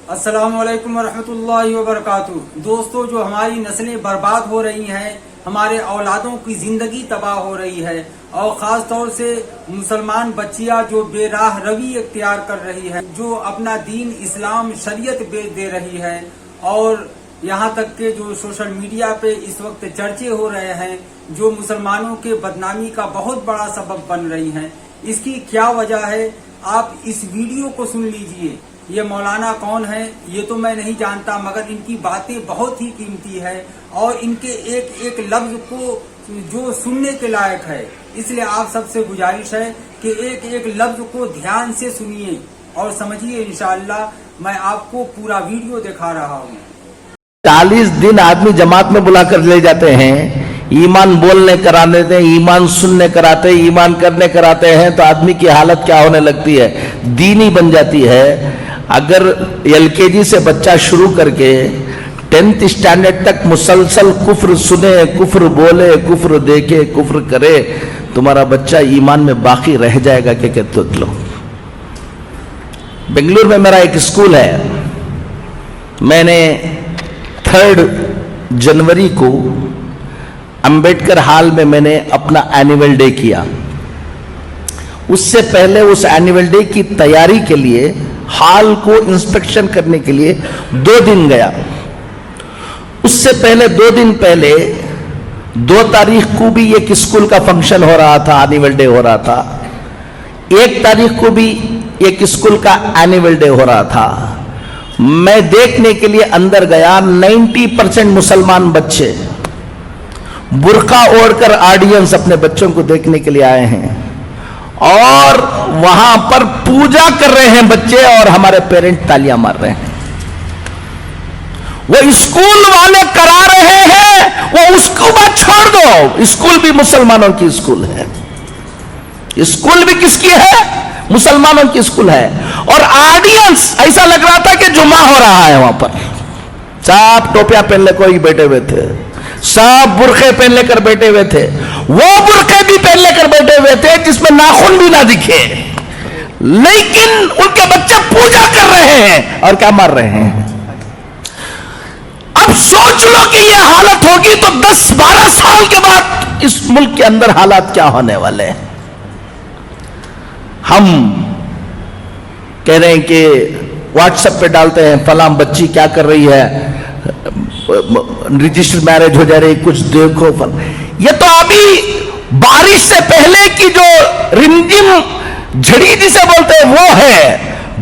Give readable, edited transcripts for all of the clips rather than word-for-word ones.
السلام علیکم ورحمۃ اللہ وبرکاتہ۔ دوستو، جو ہماری نسلیں برباد ہو رہی ہیں، ہمارے اولادوں کی زندگی تباہ ہو رہی ہے، اور خاص طور سے مسلمان بچیاں جو بے راہ روی اختیار کر رہی ہے، جو اپنا دین اسلام شریعت بیچ دے رہی ہے، اور یہاں تک کہ جو سوشل میڈیا پہ اس وقت چرچے ہو رہے ہیں، جو مسلمانوں کے بدنامی کا بہت بڑا سبب بن رہی ہیں، اس کی کیا وجہ ہے؟ آپ اس ویڈیو کو سن لیجئے۔ یہ مولانا کون ہے یہ تو میں نہیں جانتا، مگر ان کی باتیں بہت ہی قیمتی ہے، اور ان کے ایک ایک لفظ کو جو سننے کے لائق ہے۔ اس لیے آپ سب سے گزارش ہے کہ ایک ایک لفظ کو دھیان سے سنیے اور سمجھیے۔ انشاءاللہ میں آپ کو پورا ویڈیو دکھا رہا ہوں۔ 40 دن آدمی جماعت میں بلا کر لے جاتے ہیں، ایمان بولنے کرانے دیتے ہیں، ایمان سننے کراتے ہیں، ایمان کرنے کراتے ہیں، تو آدمی کی حالت کیا ہونے لگتی ہے؟ دینی بن جاتی ہے۔ اگر LKG سے بچہ شروع کر کے 10th اسٹینڈرڈ تک مسلسل کفر سنے، کفر بولے، کفر دیکھے، کفر کرے، تمہارا بچہ ایمان میں باقی رہ جائے گا کہ لو۔ بنگلور میں میرا ایک اسکول ہے، میں نے 3 جنوری کو امبیڈکر ہال میں نے اپنا اینیول ڈے کیا۔ اس سے پہلے اس اینیول ڈے کی تیاری کے لیے ہال کو انسپیکشن کرنے کے لیے 2 دن گیا۔ اس سے پہلے 2 دن پہلے 2 تاریخ کو بھی ایک اسکول کا فنکشن ہو رہا تھا، اینیول ڈے ہو رہا تھا۔ 1 تاریخ کو بھی ایک اسکول کا اینیول ڈے ہو رہا تھا۔ میں دیکھنے کے لیے اندر گیا، 90% مسلمان بچے برقع اوڑھ کر آڈینس اپنے بچوں کو دیکھنے کے لیے آئے ہیں، اور وہاں پر پوجا کر رہے ہیں بچے، اور ہمارے پیرنٹ تالیاں مار رہے ہیں۔ وہ اسکول والے کرا رہے ہیں، وہ اس کو بات چھوڑ دو، اسکول بھی مسلمانوں کی اسکول ہے، اسکول بھی کس کی ہے؟ مسلمانوں کی اسکول ہے۔ اور آڈینس ایسا لگ رہا تھا کہ جمعہ ہو رہا ہے، وہاں پر سب ٹوپیاں پہن لے کوئی بیٹھے ہوئے تھے، سب برقعے پہن لے کر بیٹھے ہوئے تھے، وہ برقعے بھی پہن لے کر بیٹھے ہوئے تھے جس میں ناخن بھی نہ دکھے، لیکن ان کے بچے پوجا کر رہے ہیں اور کیا مار رہے ہیں۔ اب سوچ لو کہ یہ حالت ہوگی تو 10-12 سال کے بعد اس ملک کے اندر حالات کیا ہونے والے ہیں۔ ہم کہہ رہے ہیں کہ واٹس ایپ پہ ڈالتے ہیں فلاں بچی کیا کر رہی ہے، رجسٹر میرج ہو جا رہی، کچھ دیکھو۔ یہ تو ابھی بارش سے پہلے کی جو رمجم جھڑی جسے بولتے ہیں وہ ہے۔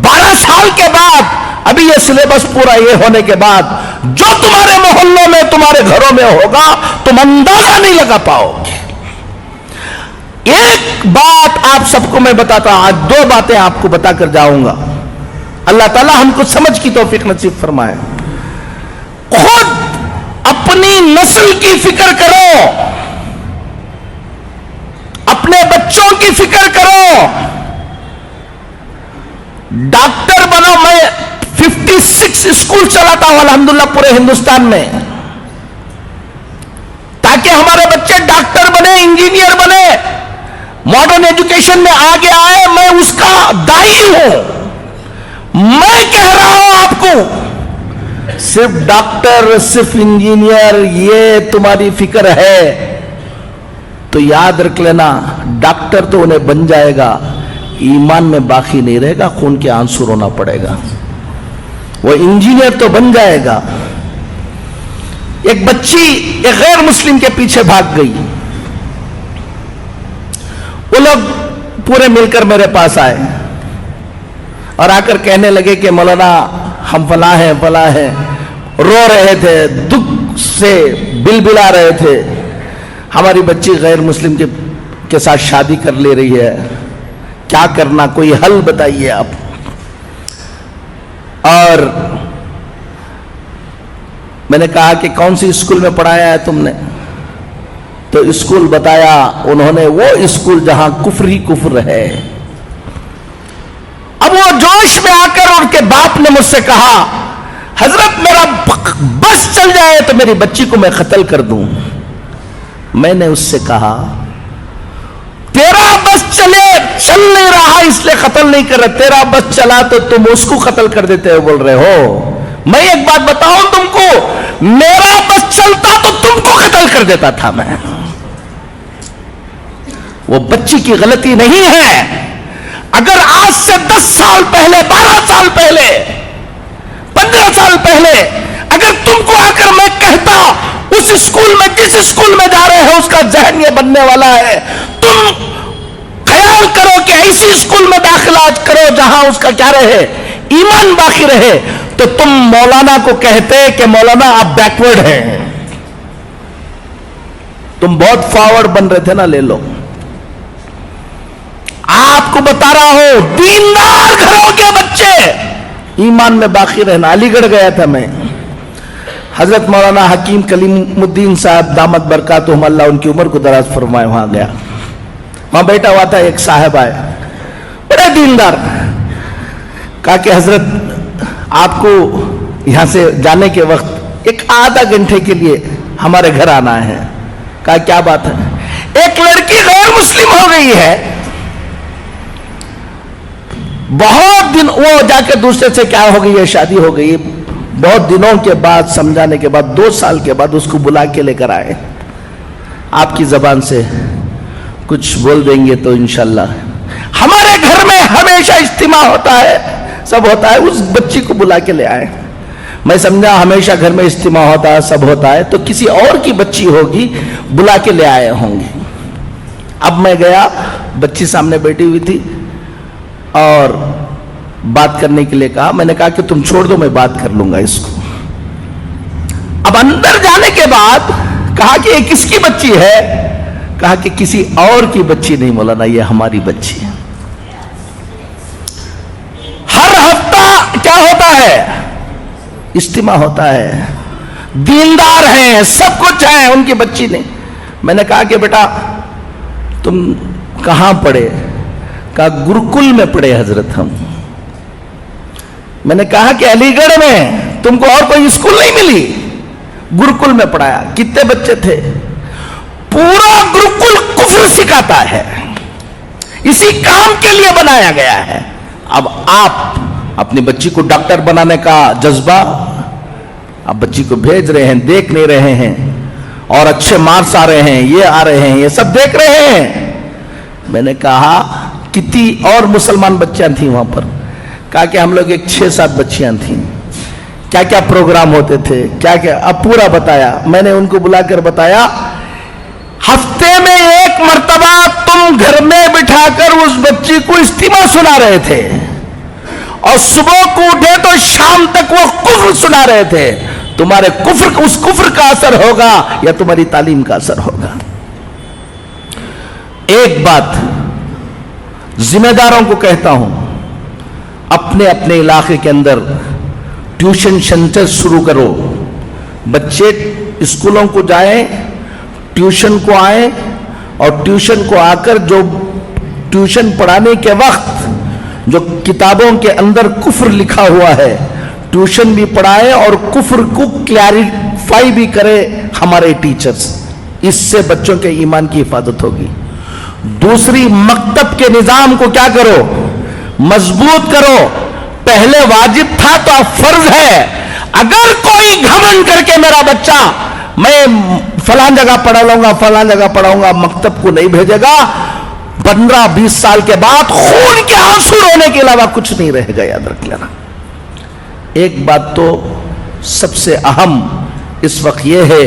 12 سال کے بعد ابھی یہ سلیبس پورا یہ ہونے کے بعد جو تمہارے محلوں میں تمہارے گھروں میں ہوگا تم اندازہ نہیں لگا پاؤ گے۔ ایک بات آپ سب کو میں بتاتا ہوں، آج 2 باتیں آپ کو بتا کر جاؤں گا۔ اللہ تعالی ہم کو سمجھ کی توفیق نصیب فرمائے۔ خود اپنی نسل کی فکر کرو، اپنے بچوں کی فکر کرو، ڈاکٹر بنو۔ میں 56 اسکول چلاتا ہوں الحمدللہ پورے ہندوستان میں، تاکہ ہمارے بچے ڈاکٹر بنے، انجینئر بنے، ماڈرن ایجوکیشن میں آگے آئے۔ میں اس کا داعی ہوں۔ میں کہہ رہا ہوں آپ کو، صرف ڈاکٹر، صرف انجینئر یہ تمہاری فکر ہے تو یاد رکھ لینا، ڈاکٹر تو انہیں بن جائے گا، ایمان میں باقی نہیں رہے گا، خون کے آنسو رونا پڑے گا۔ وہ انجینئر تو بن جائے گا۔ ایک بچی ایک غیر مسلم کے پیچھے بھاگ گئی، وہ لوگ پورے مل کر میرے پاس آئے اور آ کر کہنے لگے کہ مولانا ہم فلاں ہیں فلاں ہیں، رو رہے تھے، دکھ سے بلبلا رہے تھے، ہماری بچی غیر مسلم کے ساتھ شادی کر لے رہی ہے، کیا کرنا، کوئی حل بتائیے آپ۔ اور میں نے کہا کہ کون سی اسکول میں پڑھایا ہے تم نے؟ تو اسکول بتایا انہوں نے، وہ اسکول جہاں کفر ہی کفر ہے۔ اب وہ جوش میں آ کر ان کے باپ نے مجھ سے کہا، حضرت میرا بس چل جائے تو میری بچی کو میں قتل کر دوں۔ میں نے اس سے کہا तेरा बस चल नहीं रहा इसलिए कत्ल नहीं कर रहे, तेरा बस चला तो तुम उसको कत्ल कर देते हो बोल रहे हो। मैं एक बात बताऊं तुमको, मेरा बस चलता तो तुमको कत्ल कर देता था मैं। वो बच्ची की गलती नहीं है। अगर आज से 10 साल पहले, 12 साल पहले, 15 साल पहले अगर तुमको आकर मैं कहता उस स्कूल में, जिस स्कूल में जा रहे हो उसका जहन ये बनने वाला है, तुम ख्याल करो कि ऐसी स्कूल में दाखिला करो जहां उसका क्या रहे, ईमान बाकी रहे, तो तुम मौलाना को कहते कि मौलाना आप बैकवर्ड हैं। तुम बहुत फॉरवर्ड बन रहे थे ना, ले लो। आपको बता रहा हूं, दीनदार घरों के बच्चे ईमान में बाकी रहना। अलीगढ़ गया था मैं, हजरत मौलाना हकीम कलीमुद्दीन साहब दामद बरकातुहुम, अल्लाह उनकी उम्र को दराज फरमाए, वहां गया। वहां बैठा हुआ था, एक साहब आए, बड़े दीनदार। कहा कि हजरत आपको यहां से जाने के वक्त एक आधा घंटे के लिए हमारे घर आना है। कहा क्या बात है? एक लड़की गैर मुस्लिम हो गई है, बहुत दिन, वो जाके दूसरे से क्या हो गई है, शादी हो गई। बहुत दिनों के बाद, समझाने के बाद, 2 साल के बाद उसको बुला के लेकर आए। आपकी जबान से कुछ बोल देंगे तो इंशाल्लाह। हमारे घर में हमेशा इज्तिमा होता है, सब होता है, उस बच्ची को बुला के ले आए। मैं समझा हमेशा घर में इज्तिमा होता है, सब होता है, तो किसी और की बच्ची होगी, बुला के ले आए होंगे। अब मैं गया, बच्ची सामने बैठी हुई थी और बात करने के लिए कहा। मैंने कहा कि तुम छोड़ दो, मैं बात कर लूंगा इसको। अब अंदर जाने के बाद कहा कि ये किसकी बच्ची है? कहा कि किसी और की बच्ची नहीं मौलाना, ये हमारी बच्ची है। हर हफ्ता क्या होता है? इज्तिमा होता है, दीनदार हैं, सब कुछ है, उनकी बच्ची नहीं। मैंने कहा कि बेटा तुम कहां पढ़े? कहा गुरुकुल में पढ़े हजरत हम। मैंने कहा कि अलीगढ़ में तुमको और कोई स्कूल नहीं मिली? गुरुकुल में पढ़ाया। कितने बच्चे थे? पूरा गुरुकुल कुफ्र सिखाता है, इसी काम के लिए बनाया गया है। अब आप अपनी बच्ची को डॉक्टर बनाने का जज्बा, आप बच्ची को भेज रहे हैं, देख नहीं रहे हैं, और अच्छे मार्क्स आ रहे हैं, ये आ रहे हैं, ये सब देख रहे हैं। मैंने कहा कितनी और मुसलमान बच्चियां थी वहां पर? कहा कि हम लोग एक 6-7 बच्चियां थी। क्या क्या प्रोग्राम होते थे, क्या क्या, अब पूरा बताया। मैंने उनको बुलाकर बताया, हफ्ते में एक मर्तबा तुम घर में बिठाकर उस बच्ची को इस्तिमा सुना रहे थे, और सुबह को उठे तो शाम तक वो कुफ्र सुना रहे थे। तुम्हारे कुफ्र, उस कुफ्र का असर होगा या तुम्हारी तालीम का असर होगा। एक बात जिम्मेदारों को कहता हूं, अपने अपने इलाके के अंदर ट्यूशन सेंटर शुरू करो। बच्चे स्कूलों को जाएं, ट्यूशन को आए, और ट्यूशन को आकर जो ट्यूशन पढ़ाने के वक्त जो किताबों के अंदर कुफ्र लिखा हुआ है, ट्यूशन भी पढ़ाए और कुफ्र को क्लैरिफाई भी करे हमारे टीचर्स। इससे बच्चों के ईमान की हिफाजत होगी। दूसरी, मकतब के निजाम को क्या करो, मजबूत करो। पहले वाजिब था तो अब फर्ज है। अगर कोई घमंड करके मेरा बच्चा मैं फलां जगह पढ़ा लूंगा, फलां जगह पढ़ाऊंगा, मकतब को नहीं भेजेगा, 15-20 साल के बाद खून के आंसू रोने के अलावा कुछ नहीं रहेगा, याद रख लेना। एक बात तो सबसे अहम इस वक्त यह है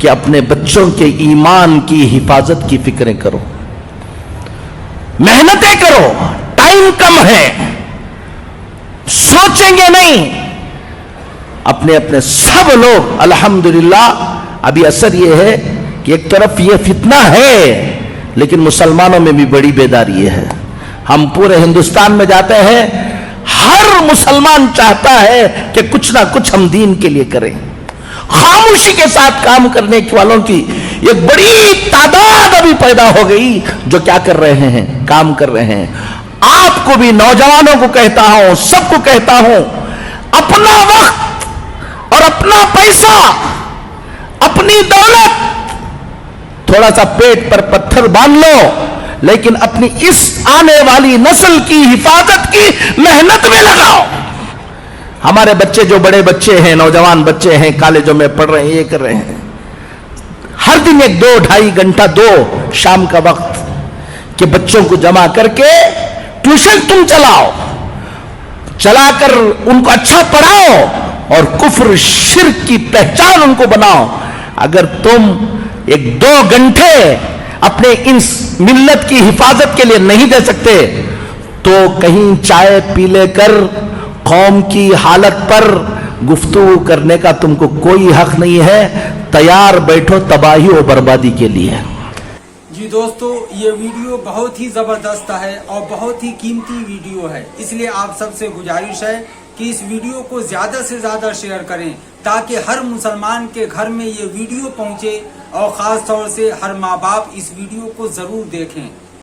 कि अपने बच्चों के ईमान की हिफाजत की फिक्रें करो, मेहनतें करो। टाइम कम है, सोचेंगे नहीं। अपने अपने सब लोग अल्हम्दुलिल्लाह, अभी असर यह है कि एक तरफ यह फितना है, लेकिन मुसलमानों में भी बड़ी बेदारी है। हम पूरे हिंदुस्तान में जाते हैं, हर मुसलमान चाहता है कि कुछ ना कुछ हम दीन के लिए करें। खामोशी के साथ काम करने वालों की एक बड़ी तादाद अभी पैदा हो गई जो क्या कर रहे हैं, काम कर रहे हैं। आपको भी, नौजवानों को कहता हूं, सबको कहता हूं, अपना वक्त और अपना पैसा, अपनी दौलत, थोड़ा सा पेट पर पत्थर बांध लो, लेकिन अपनी इस आने वाली नस्ल की हिफाजत की मेहनत में लगाओ। हमारे बच्चे जो बड़े बच्चे हैं, नौजवान बच्चे हैं, कॉलेजों में पढ़ रहे हैं, ये कर रहे हैं, हर दिन 1-2-2.5 घंटा दो शाम का वक्त कि बच्चों को जमा करके ट्यूशन तुम चलाओ, चलाकर उनको अच्छा पढ़ाओ और कुफ्र शिर्क की पहचान उनको बनाओ। अगर तुम 1-2 घंटे अपने इन मिल्लत की हिफाजत के लिए नहीं दे सकते तो कहीं चाय पी लेकर कौम की हालत पर गुफ्तगू करने का तुमको कोई हक नहीं है। तैयार बैठो तबाही और बर्बादी के लिए। जी दोस्तों, ये वीडियो बहुत ही जबरदस्त है और बहुत ही कीमती वीडियो है, इसलिए आप सबसे गुजारिश है कि इस वीडियो को ज्यादा से ज्यादा शेयर करें ताकि हर मुसलमान के घर में ये वीडियो पहुंचे और खास तौर से हर माँ बाप इस वीडियो को जरूर देखें।